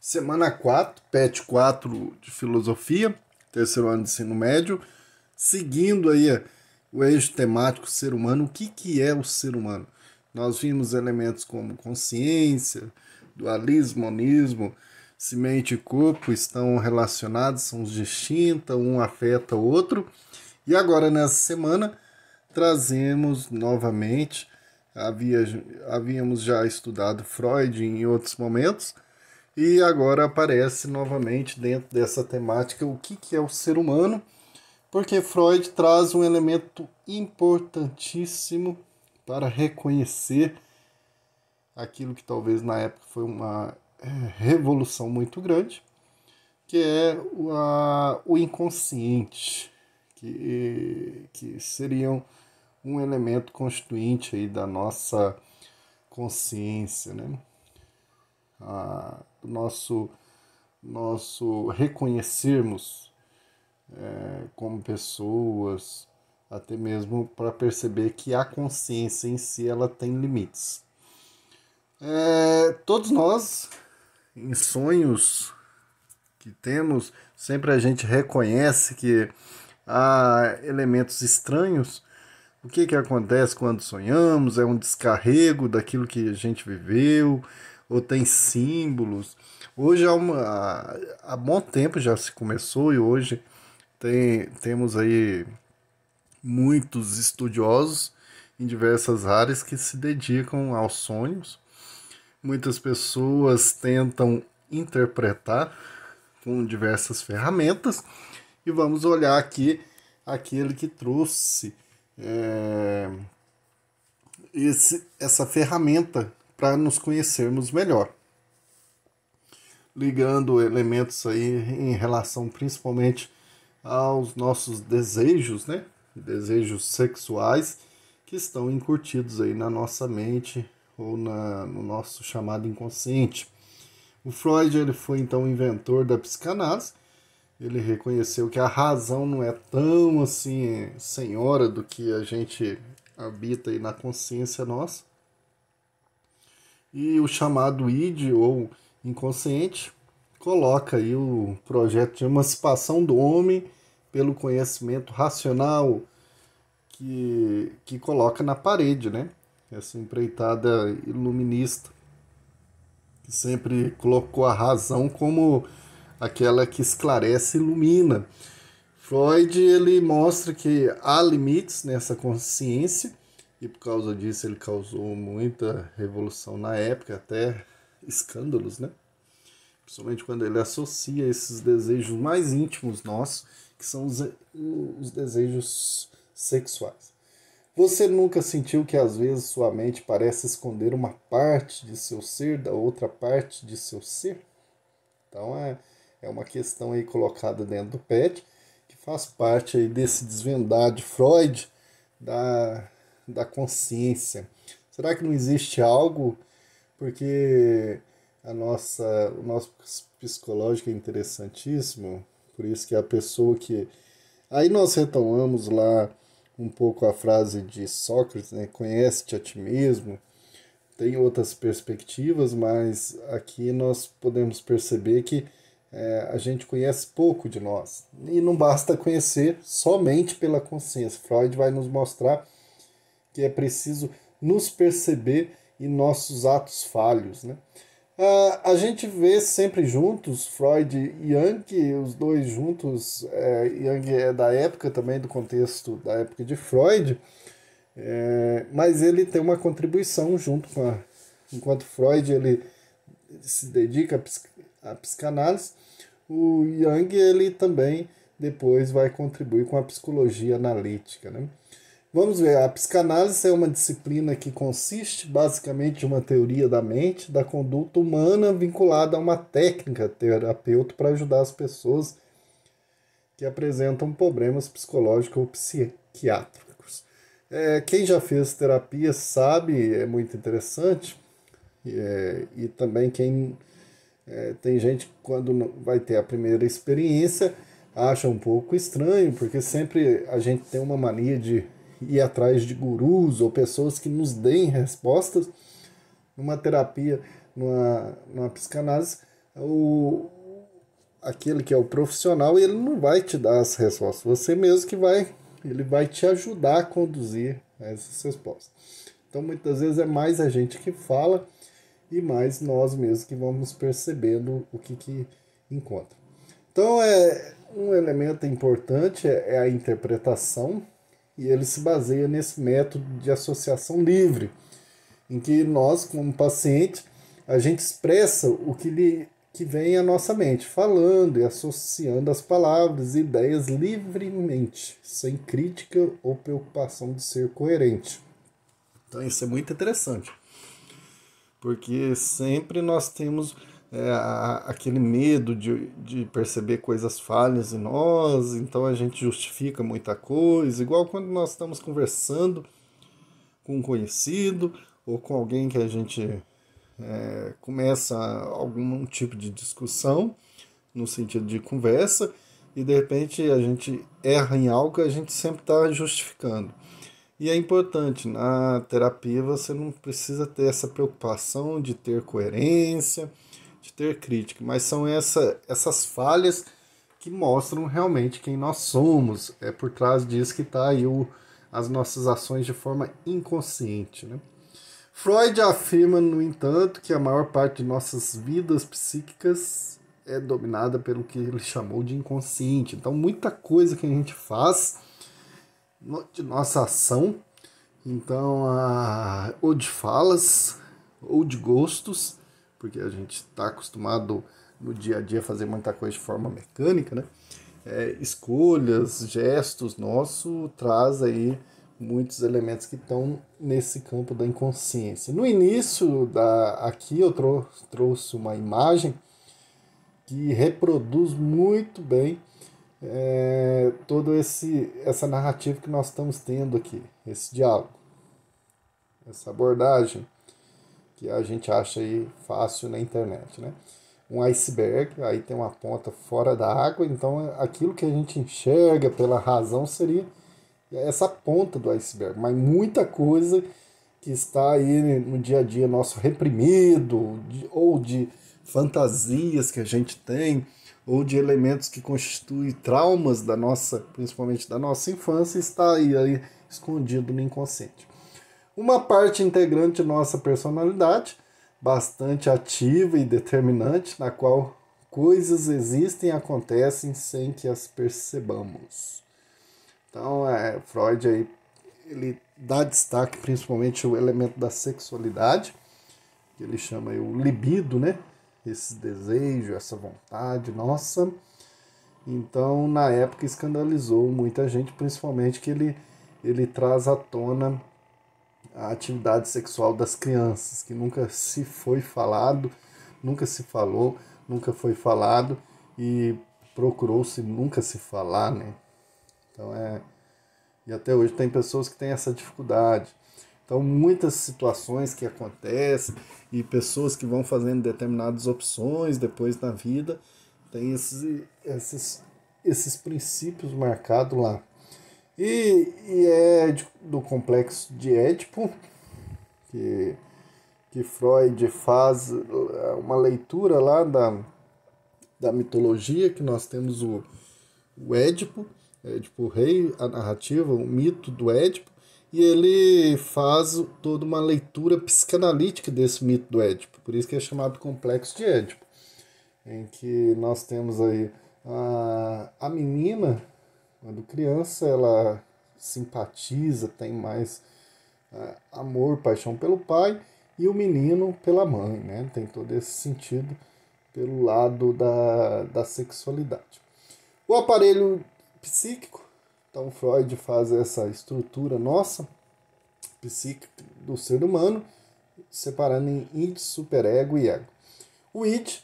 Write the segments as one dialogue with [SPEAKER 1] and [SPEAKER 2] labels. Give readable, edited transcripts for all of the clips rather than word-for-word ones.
[SPEAKER 1] Semana 4, PET 4 de Filosofia, terceiro ano de ensino médio, seguindo aí o eixo temático ser humano. O que é o ser humano? Nós vimos elementos como consciência, dualismo, monismo, se mente e corpo estão relacionados, são distintos, um afeta o outro. E agora, nessa semana, trazemos novamente, havíamos já estudado Freud em outros momentos, e agora aparece novamente dentro dessa temática o que é o ser humano, porque Freud traz um elemento importantíssimo para reconhecer aquilo que talvez na época foi uma revolução muito grande, que é o inconsciente, que seriam um elemento constituinte aí da nossa consciência, né? Do nosso reconhecermos como pessoas, até mesmo para perceber que a consciência em si ela tem limites. Todos nós, em sonhos que temos, sempre a gente reconhece que há elementos estranhos. O que acontece quando sonhamos? É um descarrego daquilo que a gente viveu, ou tem símbolos. Hoje há bom tempo já se começou e hoje temos aí muitos estudiosos em diversas áreas que se dedicam aos sonhos. Muitas pessoas tentam interpretar com diversas ferramentas e vamos olhar aqui aquele que trouxe essa ferramenta para nos conhecermos melhor, ligando elementos aí em relação principalmente aos nossos desejos, né? Desejos sexuais que estão incutidos aí na nossa mente ou no nosso chamado inconsciente. O Freud ele foi então o inventor da psicanálise. Ele reconheceu que a razão não é tão assim senhora do que a gente habita aí na consciência nossa. E o chamado id, ou inconsciente, coloca aí o projeto de emancipação do homem pelo conhecimento racional que coloca na parede, né? Essa empreitada iluminista, que sempre colocou a razão como aquela que esclarece e ilumina. Freud ele mostra que há limites nessa consciência e por causa disso ele causou muita revolução na época, até escândalos, né? Principalmente quando ele associa esses desejos mais íntimos nossos, que são os desejos sexuais. Você nunca sentiu que às vezes sua mente parece esconder uma parte de seu ser da outra parte de seu ser? Então é uma questão aí colocada dentro do PET, que faz parte aí desse desvendar de Freud da consciência. Será que não existe algo? Porque o nosso psicológico é interessantíssimo, por isso que a pessoa que... Aí nós retomamos lá um pouco a frase de Sócrates, né? Conhece-te a ti mesmo. Tem outras perspectivas, mas aqui nós podemos perceber que a gente conhece pouco de nós. E não basta conhecer somente pela consciência. Freud vai nos mostrar que é preciso nos perceber em nossos atos falhos, né? A gente vê sempre juntos, Freud e Jung, os dois juntos. Jung é da época também, do contexto da época de Freud, mas ele tem uma contribuição junto com enquanto Freud ele se dedica à psicanálise, o Jung ele também depois vai contribuir com a psicologia analítica, né? Vamos ver, a psicanálise é uma disciplina que consiste basicamente em uma teoria da mente, da conduta humana vinculada a uma técnica terapêutica para ajudar as pessoas que apresentam problemas psicológicos ou psiquiátricos. Quem já fez terapia sabe, é muito interessante, e também tem gente que quando vai ter a primeira experiência acha um pouco estranho, porque sempre a gente tem uma mania de ir atrás de gurus ou pessoas que nos deem respostas. Numa terapia, numa psicanálise, o, aquele que é o profissional, ele não vai te dar as respostas, você mesmo que vai, ele vai te ajudar a conduzir essas respostas. Então, muitas vezes é mais a gente que fala e mais nós mesmos que vamos percebendo o que encontra. Então, um elemento importante é a interpretação, e ele se baseia nesse método de associação livre, em que nós, como paciente, a gente expressa que vem à nossa mente, falando e associando as palavras e ideias livremente, sem crítica ou preocupação de ser coerente. Então isso é muito interessante, porque sempre nós temos aquele medo de perceber coisas falhas em nós, então a gente justifica muita coisa, igual quando nós estamos conversando com um conhecido ou com alguém que a gente começa algum tipo de discussão, no sentido de conversa, e de repente a gente erra em algo que a gente sempre está justificando. E é importante, na terapia você não precisa ter essa preocupação de ter coerência, de ter crítica, mas são essas falhas que mostram realmente quem nós somos. É por trás disso que está aí as nossas ações de forma inconsciente, né? Freud afirma, no entanto, que a maior parte de nossas vidas psíquicas é dominada pelo que ele chamou de inconsciente. Então, muita coisa que a gente faz de nossa ação, então, ou de falas, ou de gostos, porque a gente está acostumado no dia a dia a fazer muita coisa de forma mecânica, né? Escolhas, gestos nossos, traz aí muitos elementos que estão nesse campo da inconsciência. No início, aqui eu trouxe uma imagem que reproduz muito bem toda essa narrativa que nós estamos tendo aqui, esse diálogo, essa abordagem que a gente acha aí fácil na internet, né? Um iceberg, aí tem uma ponta fora da água, então aquilo que a gente enxerga pela razão seria essa ponta do iceberg, mas muita coisa que está aí no dia a dia nosso reprimido, ou de fantasias que a gente tem, ou de elementos que constituem traumas da nossa, principalmente da nossa infância, está aí escondido no inconsciente. Uma parte integrante de nossa personalidade, bastante ativa e determinante, na qual coisas existem e acontecem sem que as percebamos. Então, Freud aí, ele dá destaque principalmente o elemento da sexualidade, que ele chama aí o libido, né? Esse desejo, essa vontade nossa. Então, na época, escandalizou muita gente, principalmente que ele traz à tona a atividade sexual das crianças, que nunca se foi falado, nunca se falou, nunca foi falado e procurou-se nunca se falar, né? Então e até hoje tem pessoas que têm essa dificuldade. Então muitas situações que acontecem e pessoas que vão fazendo determinadas opções depois na vida tem esses princípios marcados lá. E do complexo de Édipo, que Freud faz uma leitura lá da mitologia, que nós temos o Édipo, o rei, a narrativa, o mito do Édipo, e ele faz toda uma leitura psicanalítica desse mito do Édipo, por isso que é chamado complexo de Édipo, em que nós temos aí a menina, quando criança, ela simpatiza, tem mais amor, paixão pelo pai, e o menino pela mãe, né? Tem todo esse sentido pelo lado da sexualidade. O aparelho psíquico, então Freud faz essa estrutura nossa, psíquica do ser humano, separando em id, superego e ego. O id,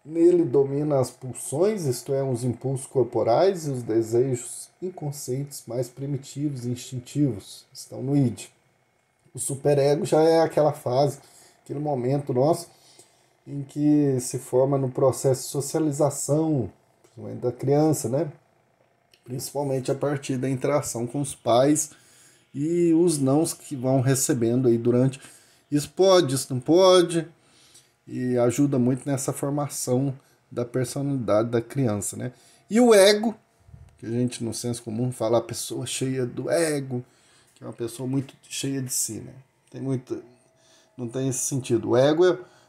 [SPEAKER 1] nele domina as pulsões, isto é, os impulsos corporais e os desejos inconscientes mais primitivos e instintivos, estão no id. O superego já é aquela fase, aquele momento nosso, em que se forma no processo de socialização, principalmente da criança, né? Principalmente a partir da interação com os pais e os nãos que vão recebendo aí durante. Isso pode, isso não pode. e ajuda muito nessa formação da personalidade da criança, né? E o ego, que a gente no senso comum fala a pessoa cheia do ego, que é uma pessoa muito cheia de si, né? Não tem esse sentido. O ego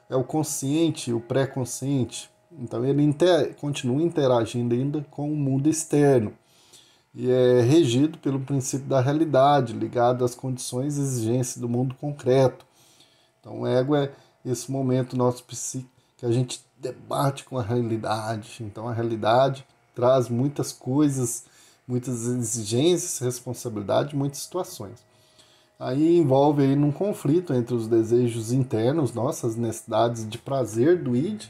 [SPEAKER 1] é o consciente, o pré-consciente. Então ele continua interagindo ainda com o mundo externo e é regido pelo princípio da realidade, ligado às condições e exigências do mundo concreto. Então o ego é esse momento nosso psíquico que a gente debate com a realidade. Então a realidade traz muitas coisas, muitas exigências, responsabilidade, muitas situações. Aí envolve aí num conflito entre os desejos internos, nossas necessidades de prazer do id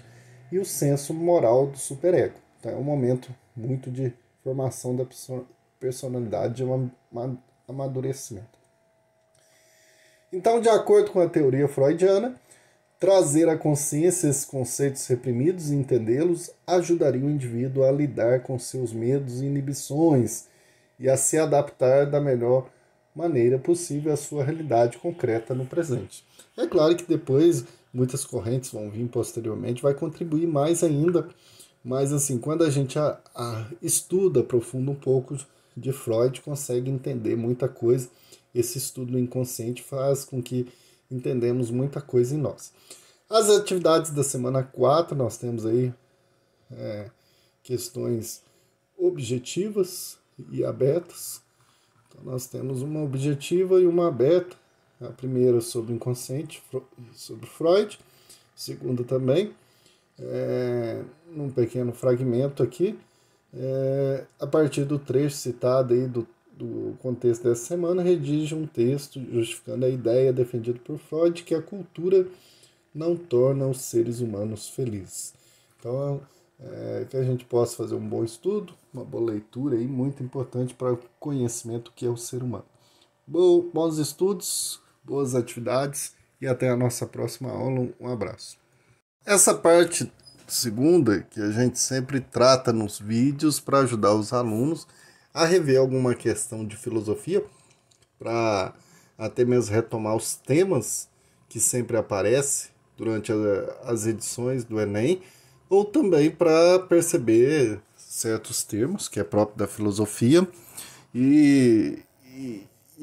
[SPEAKER 1] e o senso moral do superego. Então é um momento muito de formação da personalidade, de um amadurecimento. Então, de acordo com a teoria freudiana, trazer à consciência esses conceitos reprimidos e entendê-los ajudaria o indivíduo a lidar com seus medos e inibições e a se adaptar da melhor maneira possível à sua realidade concreta no presente. É claro que depois muitas correntes vão vir posteriormente, vai contribuir mais ainda, mas assim, quando a gente estuda, aprofunda um pouco de Freud, consegue entender muita coisa. Esse estudo do inconsciente faz com que entendemos muita coisa em nós. As atividades da semana 4, nós temos aí questões objetivas e abertas. Então, nós temos uma objetiva e uma aberta. A primeira sobre o inconsciente, sobre Freud. A segunda também, num pequeno fragmento aqui, a partir do trecho citado aí do contexto dessa semana, redige um texto justificando a ideia defendida por Freud que a cultura não torna os seres humanos felizes. Então, que a gente possa fazer um bom estudo, uma boa leitura aí, muito importante para o conhecimento que é o ser humano. Bons estudos, boas atividades e até a nossa próxima aula. Um abraço. Essa parte segunda que a gente sempre trata nos vídeos para ajudar os alunos a rever alguma questão de filosofia, para até mesmo retomar os temas que sempre aparecem durante as edições do Enem, ou também para perceber certos termos que é próprio da filosofia e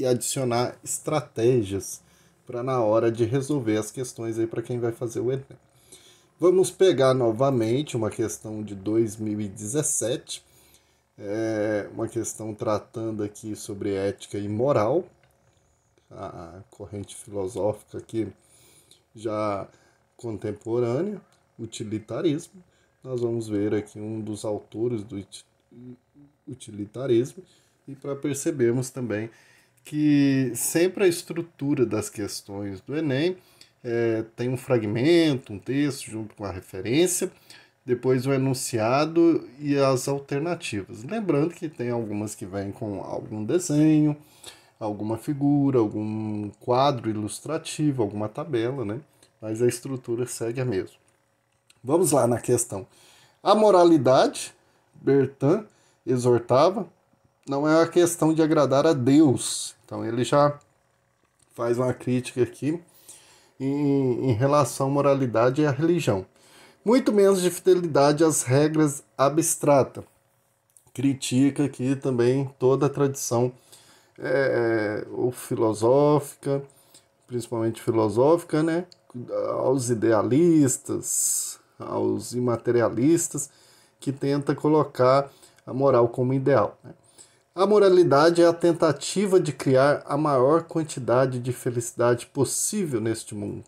[SPEAKER 1] adicionar estratégias para na hora de resolver as questões aí para quem vai fazer o Enem. Vamos pegar novamente uma questão de 2017, uma questão tratando aqui sobre ética e moral, a corrente filosófica aqui já contemporânea, utilitarismo. Nós vamos ver aqui um dos autores do utilitarismo e para percebermos também que sempre a estrutura das questões do Enem tem um fragmento, um texto junto com a referência, depois o enunciado e as alternativas. Lembrando que tem algumas que vêm com algum desenho, alguma figura, algum quadro ilustrativo, alguma tabela, né? Mas a estrutura segue a mesma. Vamos lá na questão. A moralidade, Bertin exortava, não é a questão de agradar a Deus. Então ele já faz uma crítica aqui em relação à moralidade e à religião. Muito menos de fidelidade às regras abstratas. Critica aqui também toda a tradição ou filosófica, principalmente filosófica, né? Aos idealistas, aos imaterialistas, que tenta colocar a moral como ideal, né? A moralidade é a tentativa de criar a maior quantidade de felicidade possível neste mundo.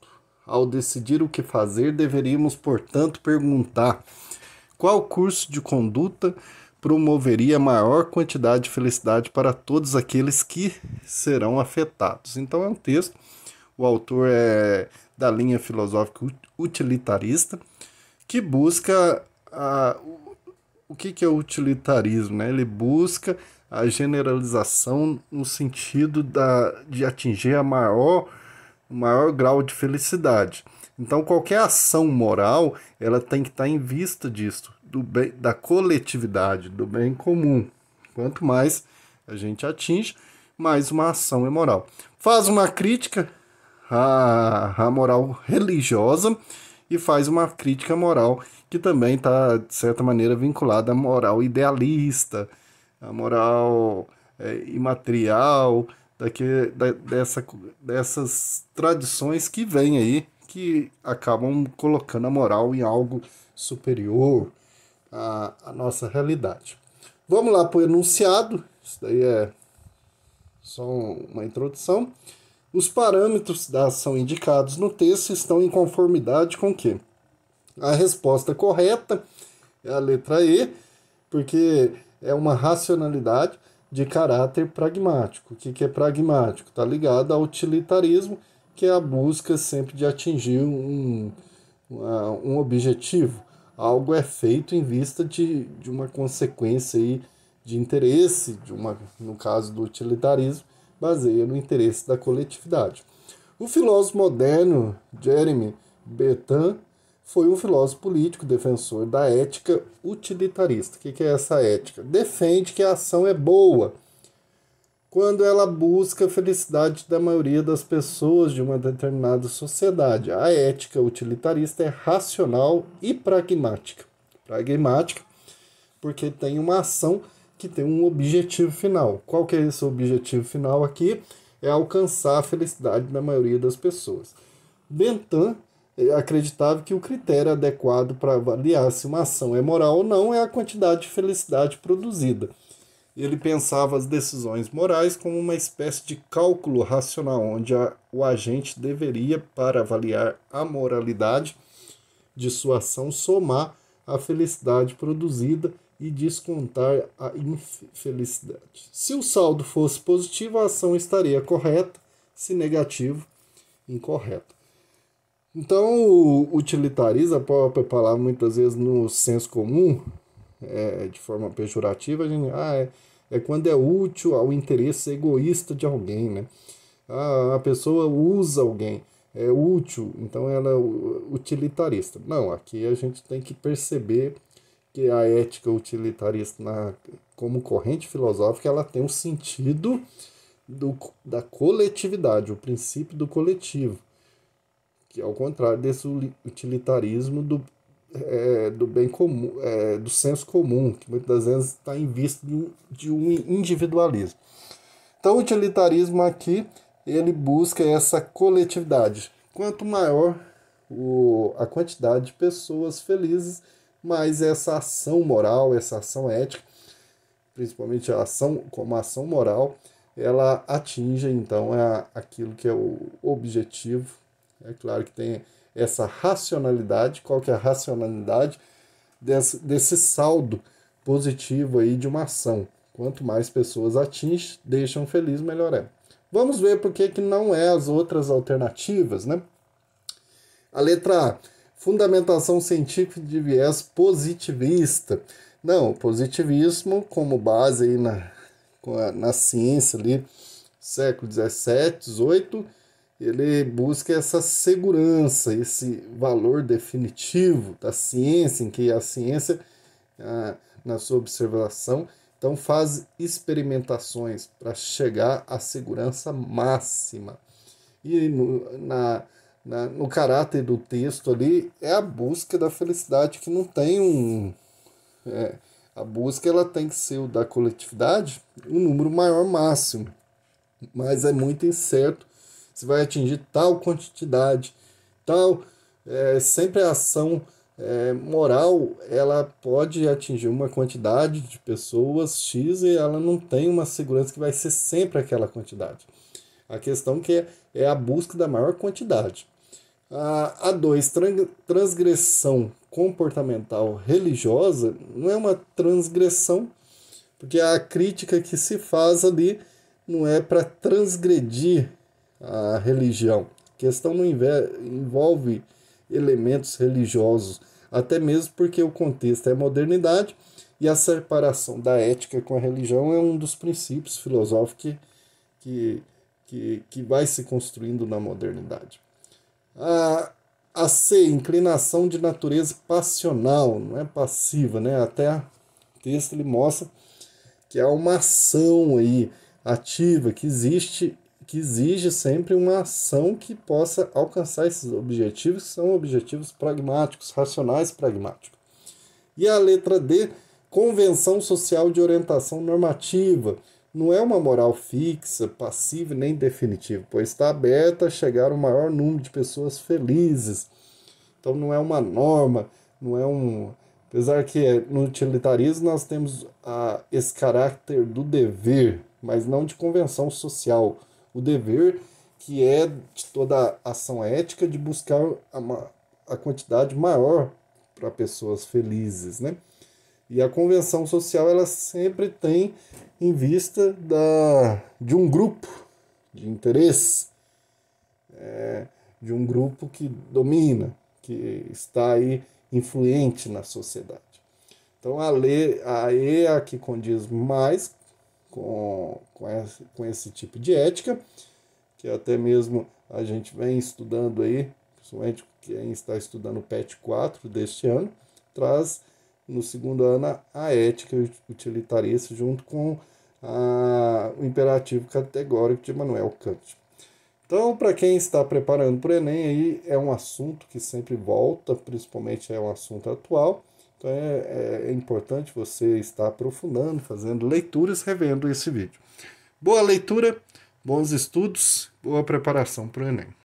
[SPEAKER 1] Ao decidir o que fazer, deveríamos, portanto, perguntar qual curso de conduta promoveria a maior quantidade de felicidade para todos aqueles que serão afetados. Então é um texto, o autor é da linha filosófica utilitarista, que busca o que é o utilitarismo, né? Ele busca a generalização no sentido de atingir o maior grau de felicidade. Então, qualquer ação moral, ela tem que estar em vista disso, da coletividade, do bem comum. Quanto mais a gente atinge, mais uma ação é moral. Faz uma crítica à moral religiosa e faz uma crítica moral que também está, de certa maneira, vinculada à moral idealista, à moral imaterial, dessas tradições que vêm aí, que acabam colocando a moral em algo superior à nossa realidade. Vamos lá para o enunciado, isso daí é só uma introdução. Os parâmetros da ação indicados no texto estão em conformidade com o quê? A resposta correta é a letra E, porque é uma racionalidade de caráter pragmático. O que é pragmático? Está ligado ao utilitarismo, que é a busca sempre de atingir um objetivo. Algo é feito em vista de uma consequência aí de interesse, no caso do utilitarismo, baseia no interesse da coletividade. O filósofo moderno Jeremy Bentham foi um filósofo político defensor da ética utilitarista. O que é essa ética? Defende que a ação é boa quando ela busca a felicidade da maioria das pessoas de uma determinada sociedade. A ética utilitarista é racional e pragmática. Pragmática porque tem uma ação que tem um objetivo final. Qual que é esse objetivo final aqui? É alcançar a felicidade da maioria das pessoas. Bentham acreditava que o critério adequado para avaliar se uma ação é moral ou não é a quantidade de felicidade produzida. Ele pensava as decisões morais como uma espécie de cálculo racional, onde o agente deveria, para avaliar a moralidade de sua ação, somar a felicidade produzida e descontar a infelicidade. Se o saldo fosse positivo, a ação estaria correta, se negativo, incorreta. Então, o utilitarismo, a própria palavra, muitas vezes no senso comum, de forma pejorativa, a gente, é quando é útil ao interesse egoísta de alguém, né? A pessoa usa alguém, é útil, então ela é utilitarista. Não, aqui a gente tem que perceber que a ética utilitarista, como corrente filosófica, ela tem um sentido da coletividade, o princípio do coletivo, que é ao contrário desse utilitarismo do bem comum, do senso comum, que muitas vezes está em vista de um individualismo. Então, o utilitarismo aqui, ele busca essa coletividade. Quanto maior a quantidade de pessoas felizes, mais essa ação moral, essa ação ética, principalmente a ação como ação moral, ela atinge, então, aquilo que é o objetivo. É claro que tem essa racionalidade. Qual que é a racionalidade desse saldo positivo aí de uma ação? Quanto mais pessoas atingem, deixam feliz, melhor é. Vamos ver por que não é as outras alternativas, né? A letra A, fundamentação científica de viés positivista. Não, positivismo como base aí na ciência ali, século XVII, XVIII, ele busca essa segurança, esse valor definitivo da ciência, em que a ciência, na sua observação, então faz experimentações para chegar à segurança máxima. E no caráter do texto ali, é a busca da felicidade, que não tem a busca ela tem que ser o da coletividade, um número maior máximo, mas é muito incerto se vai atingir tal quantidade, sempre a ação moral, ela pode atingir uma quantidade de pessoas X e ela não tem uma segurança que vai ser sempre aquela quantidade. A questão que é a busca da maior quantidade. A 2, transgressão comportamental religiosa, não é uma transgressão, porque a crítica que se faz ali não é para transgredir a religião. A questão não envolve elementos religiosos, até mesmo porque o contexto é modernidade e a separação da ética com a religião é um dos princípios filosóficos que vai se construindo na modernidade. A C, inclinação de natureza passional, não é passiva, né? Até o texto ele mostra que há uma ação aí ativa que existe, que exige sempre uma ação que possa alcançar esses objetivos, que são objetivos pragmáticos, racionais pragmáticos. E a letra D, convenção social de orientação normativa. Não é uma moral fixa, passiva nem definitiva, pois está aberta a chegar ao maior número de pessoas felizes. Então não é uma norma, não é um... Apesar que no utilitarismo nós temos esse caráter do dever, mas não de convenção social. O dever que é de toda ação ética de buscar a quantidade maior para pessoas felizes, né? E a convenção social ela sempre tem em vista de um grupo de interesse, de um grupo que domina, que está aí influente na sociedade. Então a E é a que condiz mais com esse tipo de ética, que até mesmo a gente vem estudando aí, principalmente quem está estudando o PET 4 deste ano, traz no segundo ano a ética utilitarista junto com o imperativo categórico de Immanuel Kant. Então, para quem está preparando para o Enem, aí é um assunto que sempre volta, principalmente é um assunto atual. Então é importante você estar aprofundando, fazendo leituras, revendo esse vídeo. Boa leitura, bons estudos, boa preparação para o Enem.